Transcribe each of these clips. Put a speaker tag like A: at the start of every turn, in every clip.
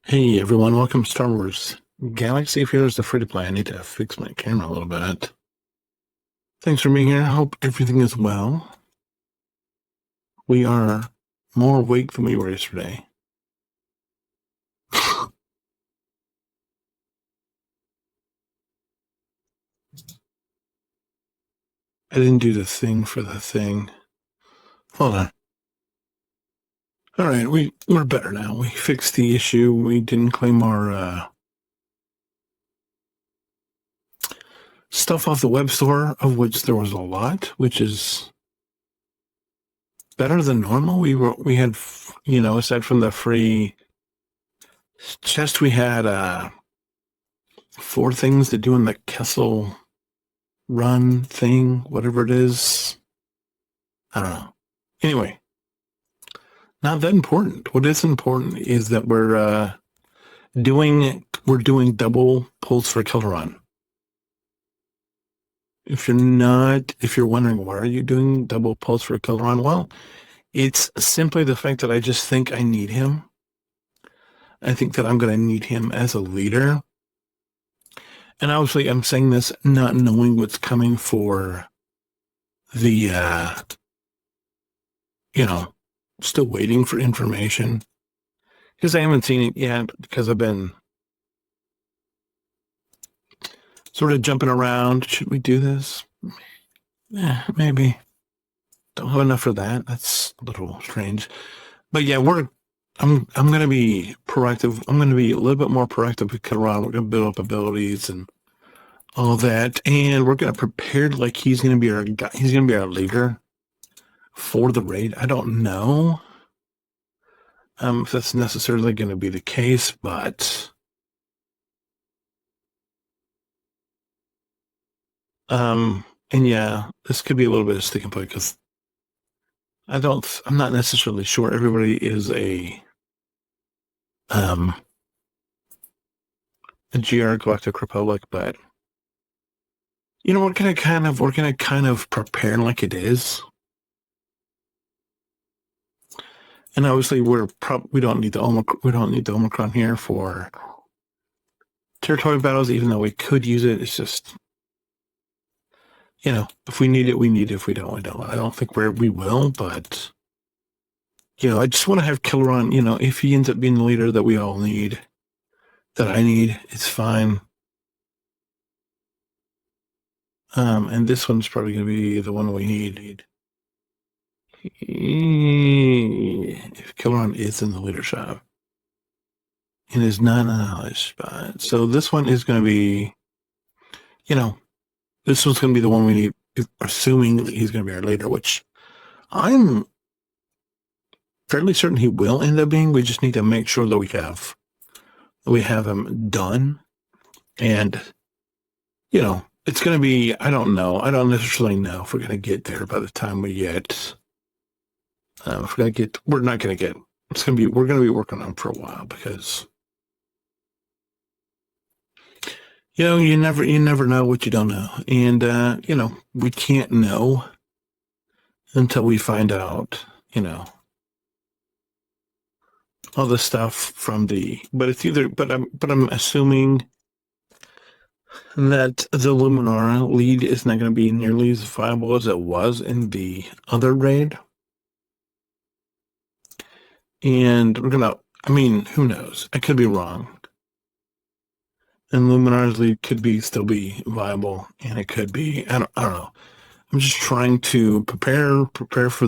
A: Hey everyone, welcome to Star Wars Galaxy. If here's the free to play, I need to fix my camera a little bit. Thanks for being here. I hope everything is well. We are more awake than we were yesterday. I didn't do the thing for the thing. Hold on. All right, we're better now. We fixed the issue. We didn't claim our stuff off the web store, of which there was a lot, which is better than normal. We had, aside from the free chest, we had 4 things to do in the Kessel run thing, whatever it is. I don't know. Anyway, not that important. What is important is that we're doing double pulls for Killeron. If you're wondering why are you doing double pulls for Killeron, well, it's simply the fact that I just think I need him. I think that I'm going to need him as a leader. And obviously, I'm saying this not knowing what's coming for the, still waiting for information. Because I haven't seen it yet, because I've been sort of jumping around. Should we do this? Yeah, maybe. Don't have enough for that. That's a little strange. But yeah, I'm going to be proactive. I'm going to be a little bit more proactive with Killeron. We're going to build up abilities and all that. And we're going to prepare like he's going to be our guy. He's going to be our leader for the raid. I don't know if that's necessarily going to be the case, but and yeah, this could be a little bit of sticking point because I'm not necessarily sure everybody is a GR Galactic Republic, but we're gonna kind of prepare like it is. And obviously we don't need the Omicron here for territory battles, even though we could use it. It's just if we need it, we need it. If we don't, we don't. I don't think we will, but I just want to have Killeron, if he ends up being the leader that we all need, that I need, it's fine. And this one's probably going to be the one we need. If Killeron is in the leader shop. It is not a knowledge spot. So this one is going to be, this one's going to be the one we need, assuming he's going to be our leader, which I'm fairly certain he will end up being. We just need to make sure that we have him done. And, it's going to be, I don't know. I don't necessarily know if we're going to get there by the time we get, we're not going to get, we're going to be working on him for a while because, you never know what you don't know. And, we can't know until we find out, all the stuff from but I'm assuming that the Luminara lead is not going to be nearly as viable as it was in the other raid. And who knows? I could be wrong. And Luminara's lead could still be viable, and it could be, I don't know. I'm just trying to prepare for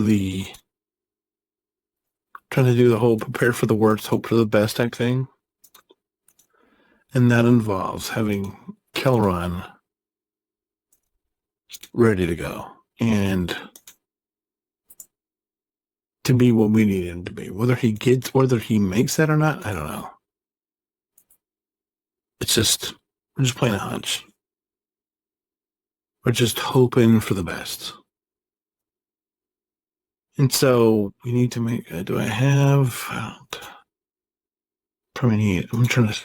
A: trying to do the whole prepare for the worst, hope for the best type thing. And that involves having Killeron ready to go and to be what we need him to be. Whether he makes that or not, I don't know. We're just playing a hunch. We're just hoping for the best. And so we need to make, do I have, probably need, I'm trying to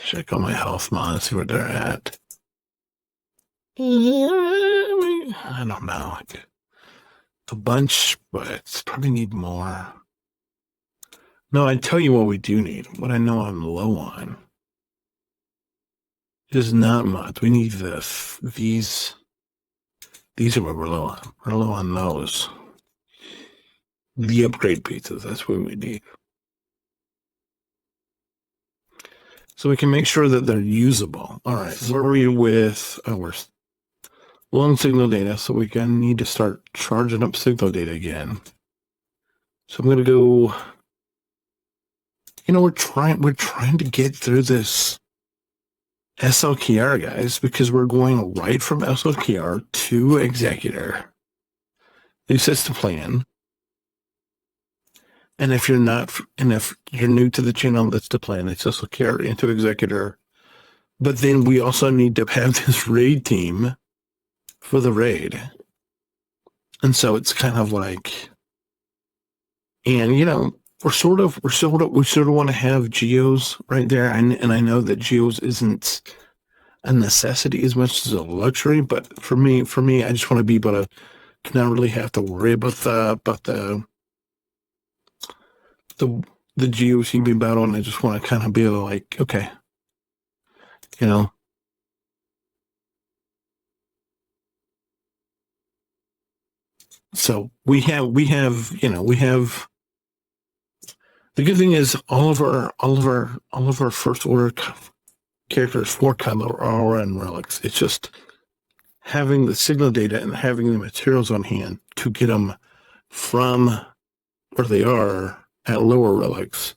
A: check on my health mod, see where they're at. I don't know. A bunch, but probably need more. No, I tell you what we do need. What I know I'm low on is not much. We need this. These are what we're low on. We're low on those. The upgrade pizzas. That's what we need. So we can make sure that they're usable. All right. Where are we with? Oh, we're low on signal data, so we're gonna need to start charging up signal data again. So I'm gonna go. We're trying to get through this SLKR, guys, because we're going right from SLKR to Executor. At least that's the plan. And if you're new to the channel, that's the plan. It's SLKR into Executor. But then we also need to have this raid team for the raid. And so it's kind of like, and we sort of want to have geos right there. And I know that geos isn't a necessity as much as a luxury, but for me, I just want to be able to not really have to worry about the geos you be battle, and I just want to kind of be able to, like, okay, So we have the good thing is all of our first order characters for Kylo are in relics. It's just having the signal data and having the materials on hand to get them from where they are at lower relics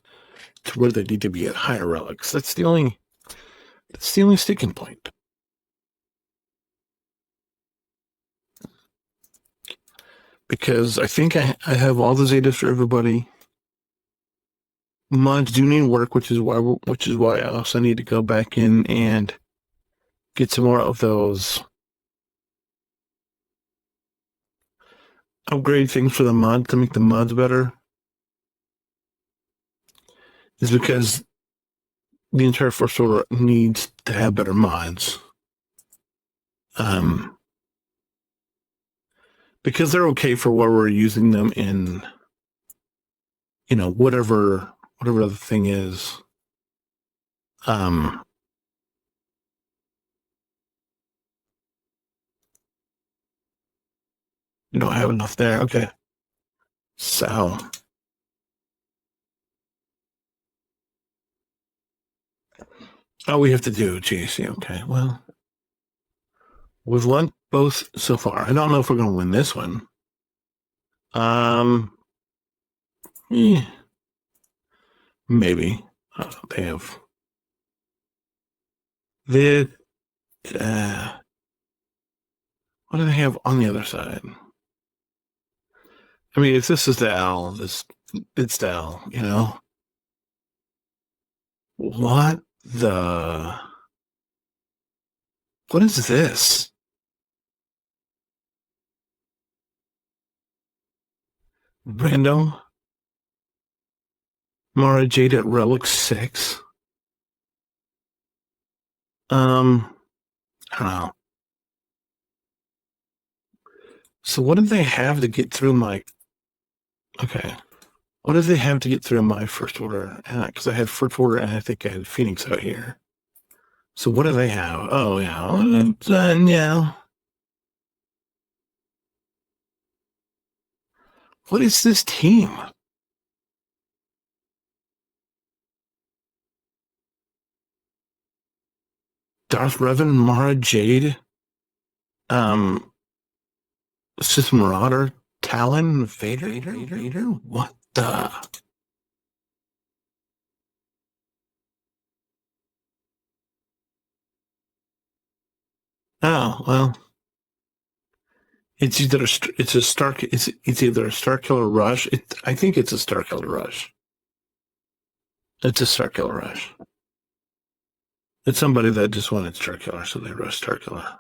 A: to where they need to be at higher relics. That's the only sticking point. Because I think I have all the Zetas for everybody. Mods do need work, which is why I also need to go back in and get some more of those upgrade things for the mods to make the mods better. Is because the entire first order needs to have better mods. Because they're okay for where we're using them in, whatever the thing is. You don't have enough there. Okay. So. Oh, we have to do GAC. Okay. Well, we've won both so far. I don't know if we're going to win this one. Maybe. They have the. What do they have on the other side? I mean, if this is the L, it's the L. What is this? Random Mara Jade at Relic 6. I don't know. So what did they have to get through my... Okay. What did they have to get through my first order? Because I had first order and I think I had Phoenix out here. So what do they have? Oh, yeah. Yeah. What is this team? Darth Revan, Mara Jade, Sith Marauder, Talon, Vader. What the? Oh, well, it's either it's either a Star Killer Rush. I think it's a Star Killer Rush. It's a Star Killer Rush. It's somebody that just wanted Star Killer, so they rushed Star Killer.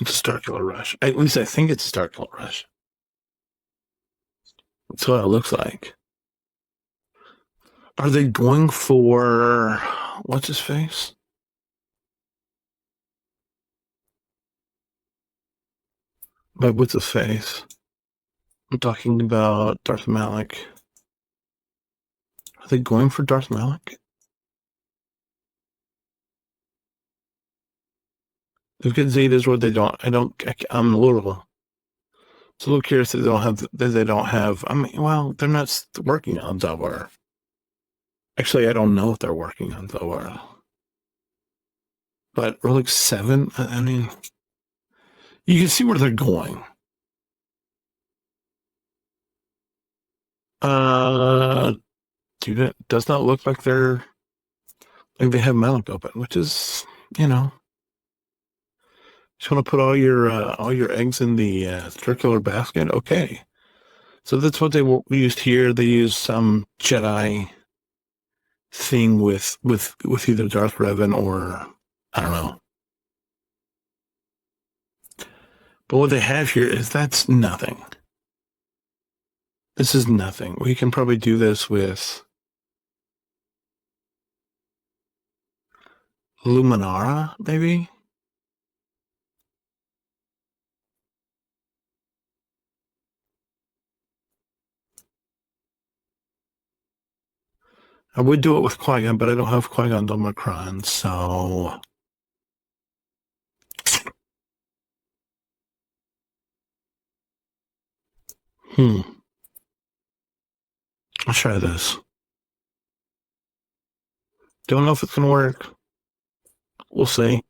A: It's a Star Killer Rush. At least I think it's a Star Killer Rush. That's what it looks like. Are they going for what's his face? But what's his face? I'm talking about Darth Malik. Are they going for Darth Malik? Look at Zetas where they don't. I'm a little. It's a little curious that they don't have. I mean, well, they're not working on Zawar. Actually, I don't know if they're working on Zawar. But Rolex 7. I mean, you can see where they're going. Dude, it does not look like they have Malik open, which is, you know, just want to put all your eggs in the circular basket. Okay, so that's what they used here. They used some Jedi thing with either Darth Revan or I don't know. But what they have here is that's nothing. This is nothing. We can probably do this with Luminara, maybe. I would do it with Qui-Gon, but I don't have Qui-Gon's Omicron, so I'll try this. Don't know if it's gonna work. We'll see.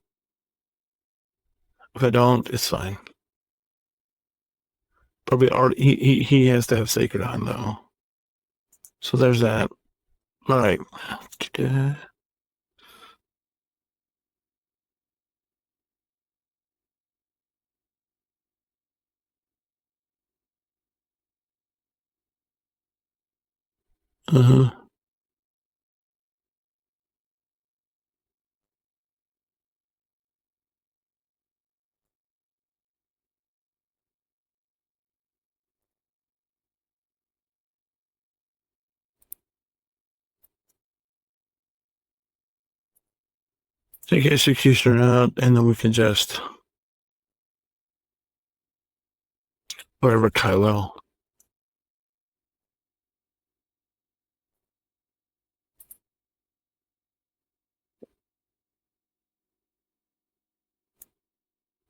A: If I don't, it's fine. Probably already he has to have Sacred on though. So there's that. All right. Uh-huh. Take executioner out, and then we can just whatever Kylo.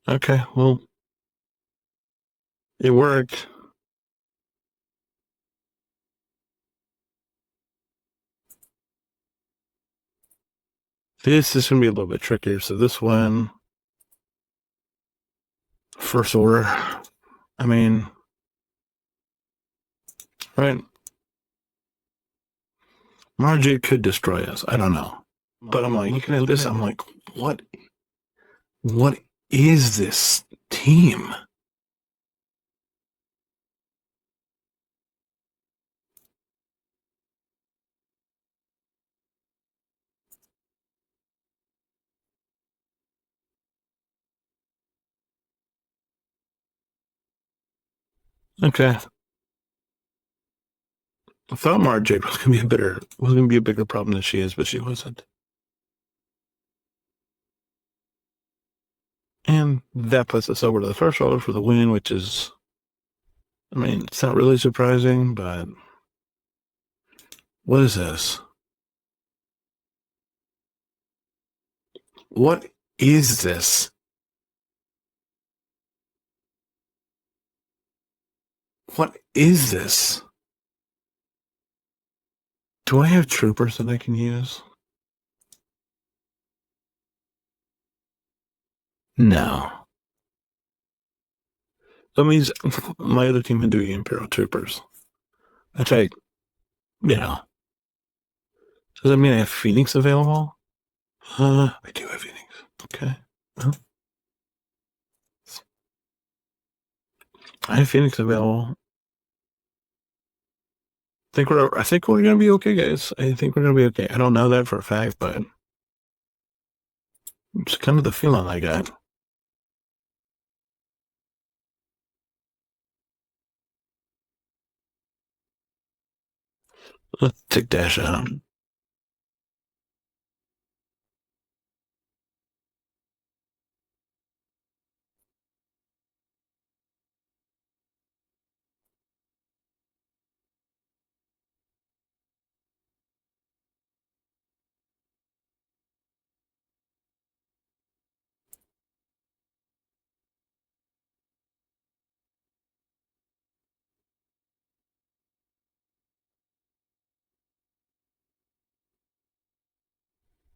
A: Okay, well, it worked. This is gonna be a little bit trickier. So this one, first order. I mean, right? Margie could destroy us. I don't know. But I'm like looking at this, I'm like, what is this team? Okay. I thought Margie was gonna be a bigger problem than she is, but she wasn't. And that puts us over to the first order for the win, which is, I mean, it's not really surprising, but what is this? What is this? What is this? Do I have troopers that I can use? No. That means my other team can do Imperial troopers. That's right. Yeah. Does that mean I have Phoenix available? I do have Phoenix. Okay. Well, I have Phoenix available. I think we're gonna be okay, guys. I think we're gonna be okay. I don't know that for a fact, but it's kind of the feeling I got. Let's take Dash out.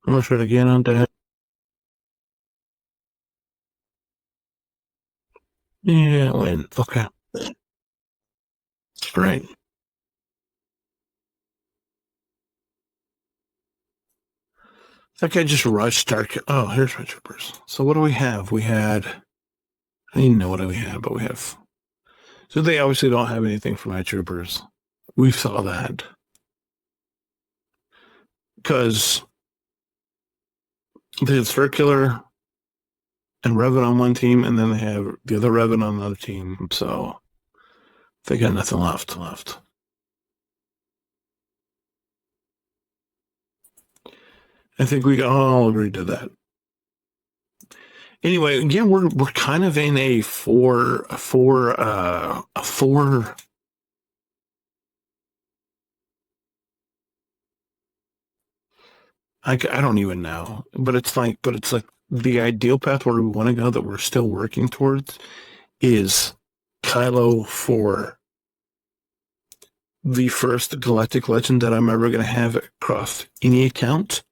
A: I'm gonna try it again on that. Yeah, win. Okay. Great. That guy just rushed our. Oh, here's my troopers. So what do we have? We had. I didn't know what we had, but we have. So they obviously don't have anything for my troopers. We saw that because they had circular and Revan on one team, and then they have the other Revan on another team. So they got nothing left. I think we all agreed to that. Anyway, yeah, we're kind of in a four. I don't even know, but it's like the ideal path where we want to go that we're still working towards is Kylo for the first Galactic Legend that I'm ever going to have across any account.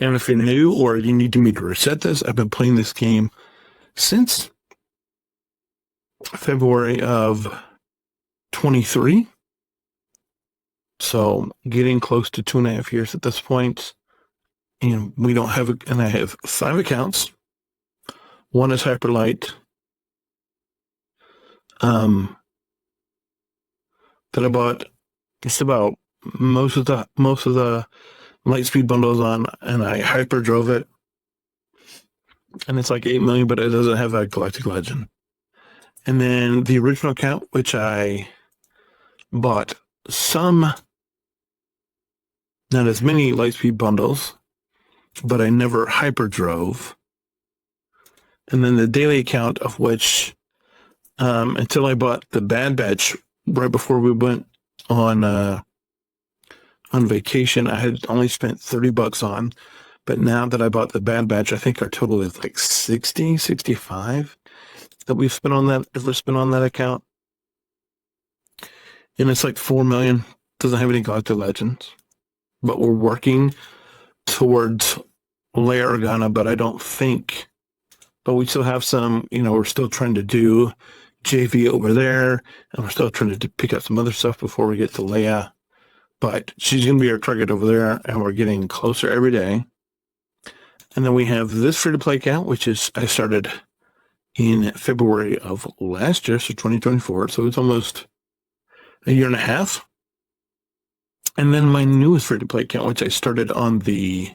A: And if you're new or you need me to reset this, I've been playing this game since February of 23. So getting close to 2.5 years at this point. And we don't have, and I have 5 accounts. One is Hyperlight. That I bought just about most of the Lightspeed bundles on, and I hyper drove it. And it's like 8 million, but it doesn't have a Galactic Legend. And then the original account, which I bought some, not as many Lightspeed bundles, but I never hyper drove. And then the daily account, of which until I bought the Bad Batch right before we went on vacation, I had only spent $30 on. But now that I bought the Bad Batch, I think our total is like 60, 65 that we've spent on that, ever spent on that account. And it's like 4 million. Doesn't have any Galactic Legends. But we're working towards Leia Organa, but I don't think. But we still have some, we're still trying to do JV over there, and we're still trying to pick up some other stuff before we get to Leia. But she's going to be our target over there, and we're getting closer every day. And then we have this free-to-play account, which is I started in February of last year, so 2024. So it's almost a year and a half. And then my newest free-to-play account, which I started on the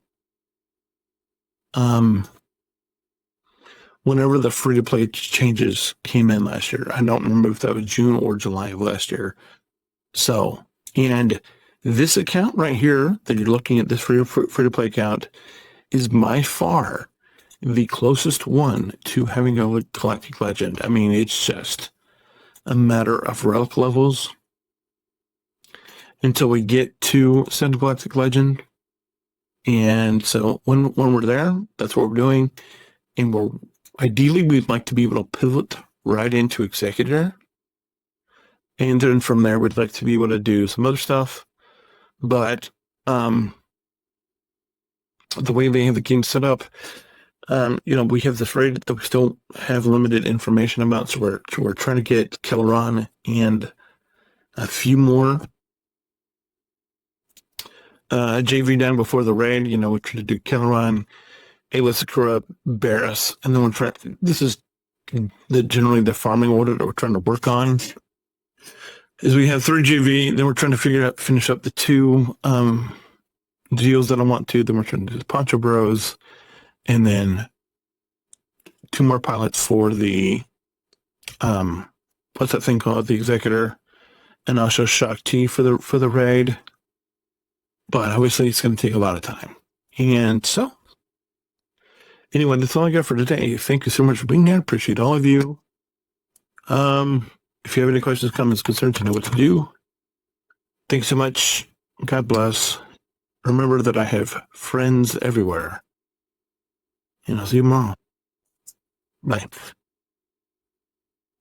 A: whenever the free-to-play changes came in last year. I don't remember if that was June or July of last year. So, and this account right here that you're looking at, this free-to-play account, is by far the closest one to having a Galactic Legend. I mean, it's just a matter of relic levels until we get to send Galactic Legend. And so when we're there, that's what we're doing. And ideally, we'd like to be able to pivot right into Executor. And then from there, we'd like to be able to do some other stuff. But the way they have the game set up, we have this raid that we still have limited information about. So we're trying to get Kelleron and a few more JV down before the raid. We're trying to do Kelleron, Ayla Sakura, Barris, and then we're trying. This is generally the farming order that we're trying to work on. Is we have 3 JV, then we're trying to finish up the 2 deals that I want to. Then we're trying to do the Poncho Bros, and then 2 more pilots for the what's that thing called? The Executor, and also Shock T for the raid. But obviously, it's going to take a lot of time. And so, anyway, that's all I got for today. Thank you so much for being here. Appreciate all of you. If you have any questions, comments, concerns, you know what to do. Thanks so much. God bless. Remember that I have friends everywhere. And I'll see you tomorrow. Bye.